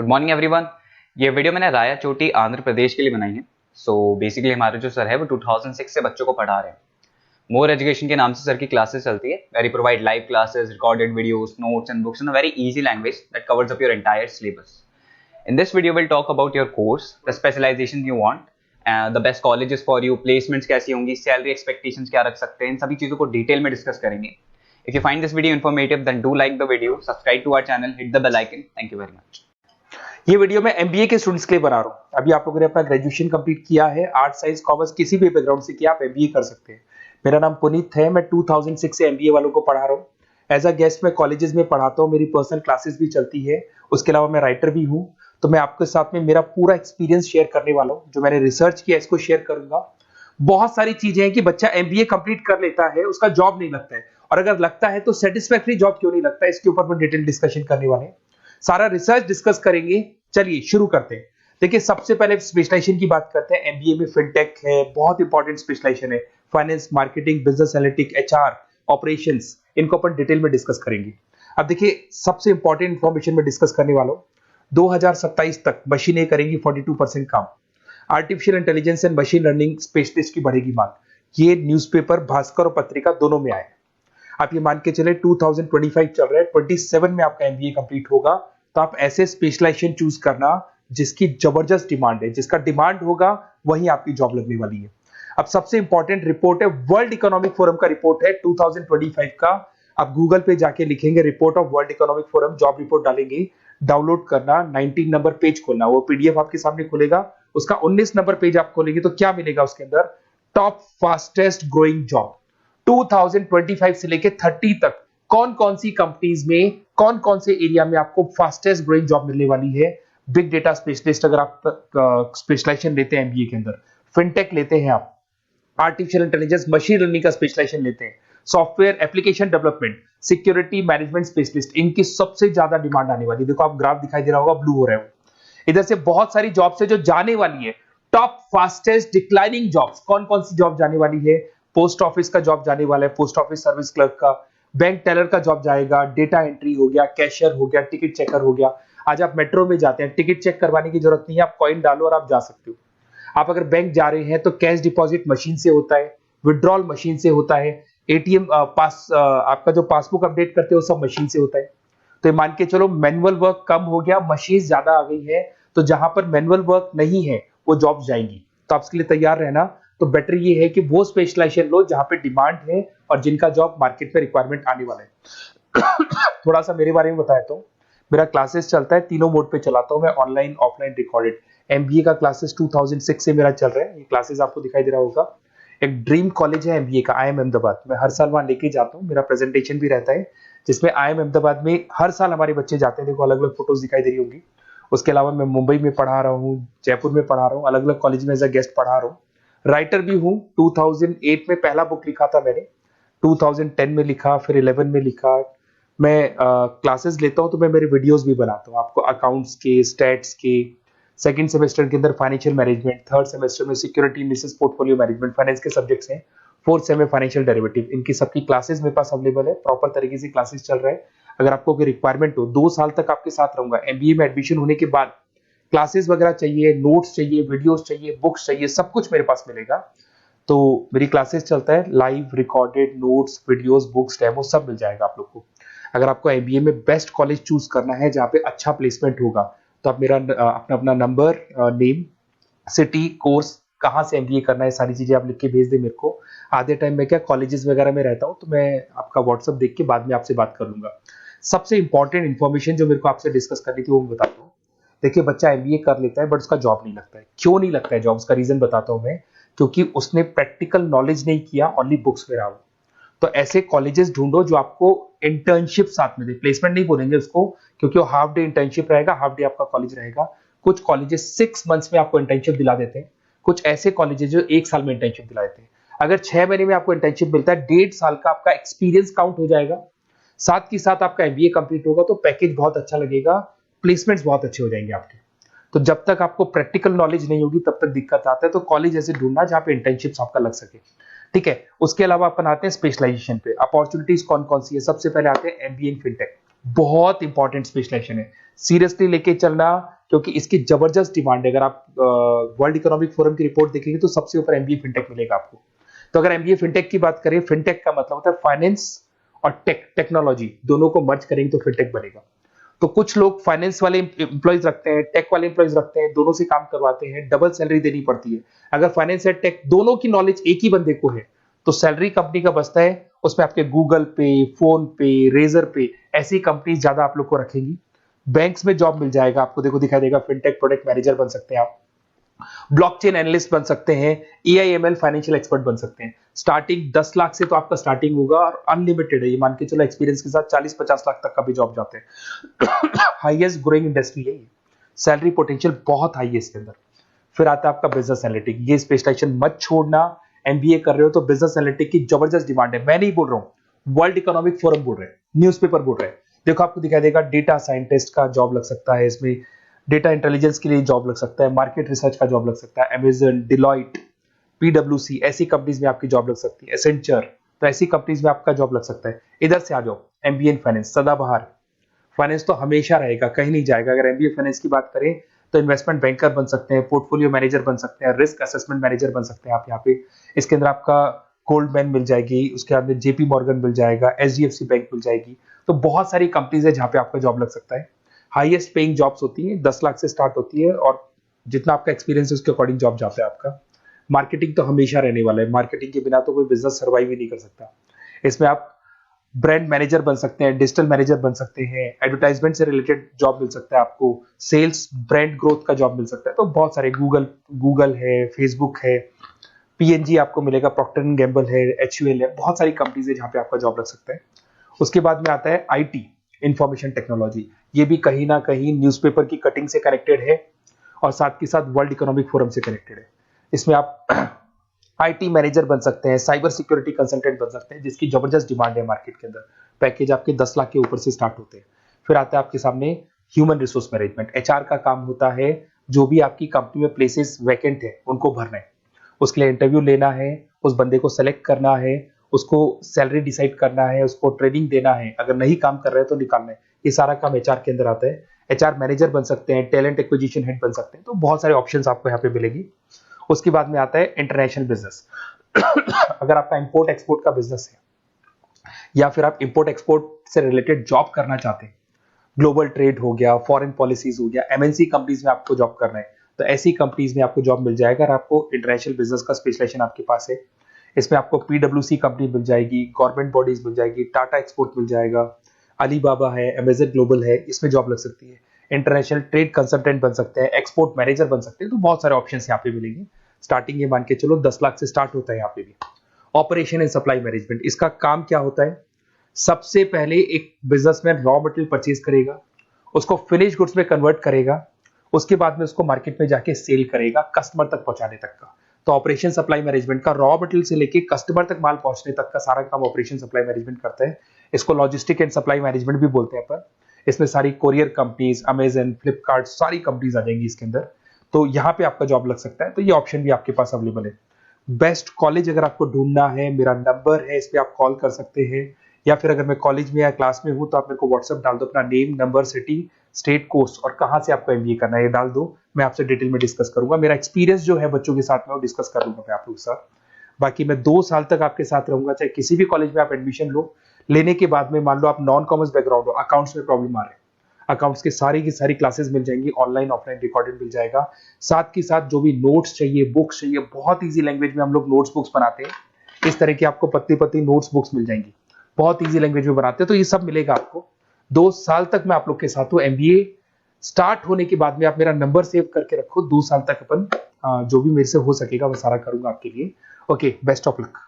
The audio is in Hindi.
Good morning everyone. ये वीडियो मैंने राया चोटी आंध्र प्रदेश के लिए बनाई है। सो बेसिकली हमारे जो सर है वो 2006 से बच्चों को पढ़ा रहे हैं। मोर एजुकेशन के नाम से सर की क्लासेस चलती है। Very provide live classes, recorded videos, notes and books in a very easy language that covers up your entire syllabus. In this video, we'll talk about your course, the specialization you want, the best colleges for you, placements कैसी होंगी, salary expectations क्या रख सकते हैं, इन सभी चीज़ों को डिटेल में डिस्कस करेंगे। If you find this video informative, then do like the video, subscribe to our channel, hit the bell icon. Thank you very much. ये वीडियो मैं एमबीए के स्टूडेंट्स के लिए बना रहा हूँ। अभी आप लोगों ने अपना ग्रेजुएशन कंप्लीट किया है, आर्ट साइंस कॉमर्स किसी भी बैकग्राउंड से किया, आप एमबीए कर सकते हैं। मेरा नाम पुनीत है, मैं 2006 से एमबीए वालों को पढ़ा रहा हूँ। एज अ गेस्ट मैं कॉलेजेस में पढ़ाता हूँ, मेरी पर्सनल क्लासेस भी चलती है। उसके अलावा मैं राइटर भी हूँ। तो मैं आपके साथ में मेरा पूरा एक्सपीरियंस शेयर करने वाला हूँ, जो मैंने रिसर्च किया इसको शेयर करूंगा। बहुत सारी चीजें हैं कि बच्चा एमबीए कंप्लीट कर लेता है, उसका जॉब नहीं लगता है, और अगर लगता है तो सेटिस्फैक्टरी जॉब क्यों नहीं लगता है, इसके ऊपर मैं डिटेल डिस्कशन करने वाले हैं। सारा रिसर्च डिस्कस करेंगे। चलिए शुरू करते हैं। देखिए, सबसे पहले स्पेशलाइजेशन की बात करते हैं। एमबीए में फिनटेक है, बहुत इंपॉर्टेंट स्पेशलाइजेशन है। Finance, marketing, business analytics, HR, operations, इनको अपन डिटेल में डिस्कस करेंगे। अब देखिए, सबसे इंपॉर्टेंट इंफॉर्मेशन में डिस्कस करने वाला हूं। 2027 तक मशीनें करेंगी 42% काम। Artificial intelligence and machine learning specialist की बढ़ेगी मांग। ये न्यूज़पेपर, भास्कर और पत्रिका दोनों में आए। आप ये मान के चले 2025 चल रहा है, 27 में आपका एमबीए कंप्लीट होगा। तो आप ऐसे स्पेशलाइजेशन चूज करना जिसकी जबरदस्त डिमांड है, जिसका डिमांड होगा वही आपकी जॉब लगने वाली है। अब सबसे इंपॉर्टेंट रिपोर्ट है, वर्ल्ड इकोनॉमिक फोरम का रिपोर्ट है 2025 का। आप गूगल पे जाके लिखेंगे report of world economic forum, job report डालेंगे, डाउनलोड करना, 19 नंबर पेज खोलना, वो पीडीएफ आपके सामने खुलेगा। उसका 19 नंबर पेज आप खोलेंगे तो क्या मिलेगा उसके अंदर? टॉप फास्टेस्ट ग्रोइंग जॉब 2025 से लेके 30 तक कौन कौन सी कंपनीज में, कौन कौन से एरिया में आपको फास्टेस्ट ग्रोइंग जॉब मिलने वाली है। बिग डेटा स्पेशलिस्ट अगर आप स्पेशलाइजेशन लेते हैं एमबीए के अंदर, फिनटेक लेते हैं आप, आर्टिफिशियल इंटेलिजेंस मशीन लर्निंग का स्पेशलाइजेशन लेते हैं, software application development, security management specialist, इनकी सबसे ज्यादा डिमांड आने वाली है। देखो, आप ग्राफ दिखाई दे रहा होगा, ब्लू हो रहा है। इधर से बहुत सारी जॉब्स है जो जाने वाली है। टॉप फास्टेस्ट डिक्लाइनिंग जॉब्स, कौन कौन सी जॉब जाने वाली है? पोस्ट ऑफिस का जॉब जाने वाला है, पोस्ट ऑफिस सर्विस क्लर्क का, बैंक टेलर का जॉब जाएगा, डेटा एंट्री हो गया, कैशियर हो गया, टिकट चेकर हो गया। आज आप मेट्रो में जाते हैं, टिकट चेक करवाने की जरूरत नहीं है, आप कॉइन डालो और आप जा सकते हो। आप अगर बैंक जा रहे हैं तो कैश डिपॉजिट मशीन से होता है, विड्रॉल मशीन से होता है, एटीएम आपका जो पासबुक अपडेट करते हो सब मशीन से होता है। तो ये मान के चलो मैनुअल वर्क कम हो गया, मशीन ज्यादा आ गई है। तो जहां पर मैनुअल वर्क नहीं है वो जॉब जाएंगी। तो आप इसके लिए तैयार रहना। तो बेटर ये है कि वो स्पेशलाइजेशन लो जहां पे डिमांड है और जिनका जॉब मार्केट में रिक्वायरमेंट आने वाला है। थोड़ा सा मेरे बारे में बताया तो मेरा क्लासेस चलता है, तीनों मोड पे चलाता हूं मैं, ऑनलाइन, ऑफलाइन, रिकॉर्डेड। एमबीए का क्लासेस 2006 से मेरा चल रहा है। ये क्लासेस आपको दिखाई दे रहा होगा। एक ड्रीम कॉलेज है एमबीए का, IIM अहमदाबाद। मैं हर साल वहां लेके जाता हूँ, मेरा प्रेजेंटेशन भी रहता है, जिसमें IIM अहमदाबाद में हर साल हमारे बच्चे जाते हैं। देखो, अलग अलग फोटोज दिखाई दे रही होंगी। उसके अलावा मैं मुंबई में पढ़ा रहा हूँ, जयपुर में पढ़ा रहा हूँ, अलग अलग कॉलेज में एज अ गेस्ट पढ़ा रहा हूँ। राइटर भी हूँ। 2008 में पहला बुक लिखा था मैंने, 2010 में लिखा, फिर 11 में लिखा। मैं क्लासेस लेता हूँ तो मैं मेरे वीडियोस भी बनाता हूँ आपको, अकाउंट्स के, स्टैट्स के। सेकंड सेमेस्टर के अंदर फाइनेंशियल मैनेजमेंट, थर्ड सेमेस्टर में security analysis, portfolio management, finance के सब्जेक्ट्स हैं। फोर्थ सेम में फाइनेंशियल डेरिवेटिव। इनकी सबकी क्लासेस मेरे पास अवेलेबल है, प्रॉपर तरीके से क्लासेस चल रहा है। अगर आपको कोई रिक्वायरमेंट हो, 2 साल तक आपके साथ रहूंगा। एमबीए में एडमिशन होने के बाद क्लासेस वगैरह चाहिए, नोट्स चाहिए, वीडियोस चाहिए, बुक्स चाहिए, सब कुछ मेरे पास मिलेगा। तो मेरी क्लासेस चलता है, live, recorded, notes, videos, books, demo सब मिल जाएगा आप लोग को। अगर आपको एमबीए में बेस्ट कॉलेज चूज करना है जहाँ पे अच्छा प्लेसमेंट होगा, तो आप मेरा अपना नंबर, नेम, सिटी, कोर्स, कहाँ से एमबीए करना है, सारी चीजें आप लिख के भेज दे मेरे को। आधे टाइम में क्या कॉलेजेस वगैरह में रहता हूँ, तो मैं आपका व्हाट्सएप देख के बाद में आपसे बात कर लूंगा। सबसे इंपॉर्टेंट इन्फॉर्मेशन जो मेरे को आपसे डिस्कस करनी थी वो मैं बताता हूँ। देखिए, बच्चा एमबीए कर लेता है बट उसका जॉब नहीं लगता है। क्यों नहीं लगता है जॉब? उसका रीजन बताता हूँ मैं। क्योंकि उसने प्रैक्टिकल नॉलेज नहीं किया, ओनली बुक्स में रहा हो। तो ऐसे कॉलेजेस ढूंढो जो आपको इंटर्नशिप साथ में दे। प्लेसमेंट नहीं बोलेंगे उसको, क्योंकि वो हाफ डे इंटर्नशिप रहेगा, हाफ डे आपका कॉलेज रहेगा। कुछ कॉलेजेस 6 मंथ्स में आपको इंटर्नशिप दिला देते हैं, कुछ ऐसे कॉलेजेस जो 1 साल में इंटर्नशिप दिला देते हैं। अगर 6 महीने में आपको इंटर्नशिप मिलता है, 1.5 साल का आपका एक्सपीरियंस काउंट हो जाएगा। साथ ही साथ आपका एमबीए कंप्लीट होगा तो पैकेज बहुत अच्छा लगेगा, प्लेसमेंट्स बहुत अच्छे हो जाएंगे आपके। तो जब तक आपको प्रैक्टिकल नॉलेज नहीं होगी तब तक दिक्कत आता है। तो कॉलेज ऐसे ढूंढना जहाँ पे इंटर्नशिप्स आपका लग सके, ठीक है। उसके अलावा अपन आते हैं स्पेशलाइजेशन पे। अपॉर्चुनिटीज कौन कौन सी है? सबसे पहले आते हैं एमबीए इन फिनटेक। बहुत इंपॉर्टेंट स्पेशलाइजेशन है, सीरियसली लेके चलना, क्योंकि इसकी जबरदस्त डिमांड है। अगर आप वर्ल्ड इकोनॉमिक फोरम की रिपोर्ट देखेंगे तो सबसे ऊपर एमबीए फिनटेक मिलेगा आपको। तो अगर एमबीए फिनटेक की बात करें, फिनटेक का मतलब होता है फाइनेंस और टेक्नोलॉजी दोनों को मर्ज करेंगे तो फिनटेक बनेगा। तो कुछ लोग फाइनेंस वाले एम्प्लॉयज रखते हैं, टेक वाले एम्प्लॉयज रखते हैं, दोनों से काम करवाते हैं, डबल सैलरी देनी पड़ती है। अगर फाइनेंस या टेक दोनों की नॉलेज एक ही बंदे को है तो सैलरी कंपनी का बचता है, उसमें आपके गूगल पे, फोन पे, रेजर पे ऐसी कंपनी ज्यादा आप लोग को रखेंगी। बैंक्स में जॉब मिल जाएगा आपको, देखो दिखाई देगा, फिनटेक प्रोडक्ट मैनेजर बन सकते हैं आप, ब्लॉकचेन एनालिस्ट बन सकते हैं, एआईएमएल फाइनेंशियल एक्सपर्ट बन सकते हैं। स्टार्टिंग 10 लाख से तो आपका स्टार्टिंग होगा और अनलिमिटेड है, ये मान के चलो एक्सपीरियंस के साथ 40-50 लाख तक का भी जॉब जाते हैं। हाईएस्ट ग्रोइंग इंडस्ट्री है ये, सैलरी पोटेंशियल बहुत हाई है इसके अंदर। फिर आता है आपका बिजनेस एनालिटिक, ये स्पेशलाइजेशन मत छोड़ना। एमबीए कर रहे हो तो बिजनेस एनालिटिक की जबरदस्त डिमांड है। मैं नहीं बोल रहा हूं, वर्ल्ड इकोनॉमिक फोरम बोल रहे हैं, न्यूज़पेपर बोल रहे हैं। देखो आपको दिखाई देगा, डेटा साइंटिस्ट का जॉब लग सकता है इसमें, डेटा इंटेलिजेंस के लिए जॉब लग सकता है, मार्केट रिसर्च का जॉब लग सकता है, अमेजन, डिलॉइट, पीडब्ल्यूसी ऐसी कंपनीज में आपकी जॉब लग सकती है, एसेंचर, तो ऐसी कंपनीज में आपका जॉब लग सकता है। इधर से आ जाओ, एमबीए इन फाइनेंस सदाबहार, फाइनेंस तो हमेशा रहेगा, कहीं नहीं जाएगा। अगर एमबीए फाइनेंस की बात करें तो इन्वेस्टमेंट बैंकर बन सकते हैं, पोर्टफोलियो मैनेजर बन सकते हैं, रिस्क असेसमेंट मैनेजर बन सकते हैं आप यहाँ पे। इसके अंदर आपका गोल्डमैन मिल जाएगी, उसके बाद में जेपी मॉर्गन मिल जाएगा, एचडीएफसी बैंक मिल जाएगी। तो बहुत सारी कंपनीज है जहाँ पे आपका जॉब लग सकता है। हाईएस्ट पेइंग जॉब्स होती हैं, 10 लाख से स्टार्ट होती है और जितना आपका एक्सपीरियंस है उसके अकॉर्डिंग जॉब जाता है आपका। मार्केटिंग तो हमेशा रहने वाला है, मार्केटिंग के बिना तो कोई बिजनेस सर्वाइव ही नहीं कर सकता। इसमें आप ब्रांड मैनेजर बन सकते हैं, डिजिटल मैनेजर बन सकते हैं, एडवर्टाइजमेंट से रिलेटेड जॉब मिल सकता है आपको, सेल्स ब्रांड ग्रोथ का जॉब मिल सकता है। तो बहुत सारे, गूगल है, फेसबुक है, पीएनजी आपको मिलेगा, प्रॉक्टर एंड गैम्बल है, एचयूएल है, बहुत सारी कंपनीज है जहाँ पे आपका जॉब लग सकता है। उसके बाद में आता है आईटी, इंफॉर्मेशन टेक्नोलॉजी। ये भी कहीं ना कहीं न्यूज़पेपर की कटिंग से कनेक्टेड है और साथ के साथ वर्ल्ड इकोनॉमिक फोरम से कनेक्टेड है। इसमें आप आईटी मैनेजर बन सकते हैं, साइबर सिक्योरिटी कंसल्टेंट बन सकते हैं, जिसकी जबरदस्त डिमांड है मार्केट के अंदर। पैकेज आपके 10 लाख के ऊपर से स्टार्ट होते हैं। फिर आता है आपके सामने ह्यूमन रिसोर्स मैनेजमेंट, एचआर का काम होता है, जो भी आपकी कंपनी में प्लेसेस वैकेंट है उनको भरना है, उसके लिए इंटरव्यू लेना है, उस बंदे को सेलेक्ट करना है, उसको सैलरी डिसाइड करना है, उसको ट्रेनिंग देना है, अगर नहीं काम कर रहे हैं तो निकालना है। ये सारा काम एचआर के अंदर आता है। एचआर मैनेजर बन सकते हैं, टैलेंट एक्विजिशन हेड बन सकते हैं। तो बहुत सारे ऑप्शंस आपको यहाँ पे मिलेगी। उसके बाद में आता है इंटरनेशनल बिजनेस। अगर आपका इंपोर्ट एक्सपोर्ट का बिजनेस है या फिर आप इंपोर्ट एक्सपोर्ट से रिलेटेड जॉब करना चाहते हैं, ग्लोबल ट्रेड हो गया, फॉरेन पॉलिसीज हो गया, एमएनसी कंपनीज में आपको जॉब करना है, तो ऐसी कंपनीज में आपको जॉब मिल जाएगा। अगर आपको इंटरनेशनल बिजनेस का स्पेशलाइजेशन आपके पास है, इसमें आपको पीडब्ल्यूसी कंपनी मिल जाएगी, गवर्नमेंट बॉडीज मिल जाएगी, टाटा एक्सपोर्ट मिल जाएगा, अलीबाबा है, अमेजन ग्लोबल है, इसमें जॉब लग सकती है। इंटरनेशनल ट्रेड कंसल्टेंट बन सकते हैं, एक्सपोर्ट मैनेजर बन सकते हैं। तो बहुत सारे ऑप्शंस यहाँ पे मिलेंगे। स्टार्टिंग ये मान के चलो 10 लाख से स्टार्ट होता है यहाँ पे भी। ऑपरेशन एंड सप्लाई मैनेजमेंट, इसका काम क्या होता है? सबसे पहले एक बिजनेसमैन रॉ मटेरियल परचेज करेगा, उसको फिनिश गुड्स में कन्वर्ट करेगा, उसके बाद में उसको मार्केट में जाके सेल करेगा, कस्टमर तक पहुंचाने तक का। तो ऑपरेशन सप्लाई मैनेजमेंट का रॉ मटेरियल से लेके कस्टमर तक माल पहुंचने तक का सारा काम ऑपरेशन सप्लाई मैनेजमेंट करता है। इसको लॉजिस्टिक एंड सप्लाई मैनेजमेंट भी बोलते हैं अपन। इसमें सारी कोरियर कंपनीज, अमेजन, फ्लिपकार्ट, सारी कंपनीज आ जाएंगी इसके अंदर। तो यहाँ पे आपका जॉब लग सकता है। तो ये ऑप्शन भी आपके पास अवेलेबल है। बेस्ट कॉलेज अगर आपको ढूंढना है, मेरा नंबर है, इस पे आप कॉल कर सकते हैं, या फिर अगर मैं कॉलेज में या क्लास में हूं तो आप मेरे को व्हाट्सएप डाल दो, अपना name, number, city, state, course और कहां से आपको एमबीए करना है ये डाल दो। मैं आपसे डिटेल में डिस्कस करूंगा। मेरा एक्सपीरियंस जो है बच्चों के साथ में वो डिस्कस कर लूंगा मैं आप लोगों के साथ। बाकी मैं 2 साल तक आपके साथ रहूंगा, चाहे किसी भी कॉलेज में आप एडमिशन लो। लेने के बाद में मान लो आप नॉन कॉमर्स बैकग्राउंड हो, अकाउंट्स में प्रॉब्लम आ रहा है, अकाउंट्स की सारी क्लासेस मिल जाएंगी, ऑनलाइन ऑफलाइन रिकॉर्डेड मिल जाएगा। साथ के साथ जो भी नोट्स चाहिए, बुक्स चाहिए, बहुत ईजी लैंग्वेज में हम लोग नोट्स बुक्स बनाते हैं। इस तरह की आपको पत्ती पत्ती नोट्स बुक्स मिल जाएंगी, बहुत ईजी लैंग्वेज में बनाते हैं। तो ये सब मिलेगा आपको। 2 साल तक मैं आप लोग के साथ हूँ। एमबीए स्टार्ट होने के बाद में आप मेरा नंबर सेव करके रखो। 2 साल तक अपन जो भी मेरे से हो सकेगा वो सारा करूंगा आपके लिए। Okay, best of luck.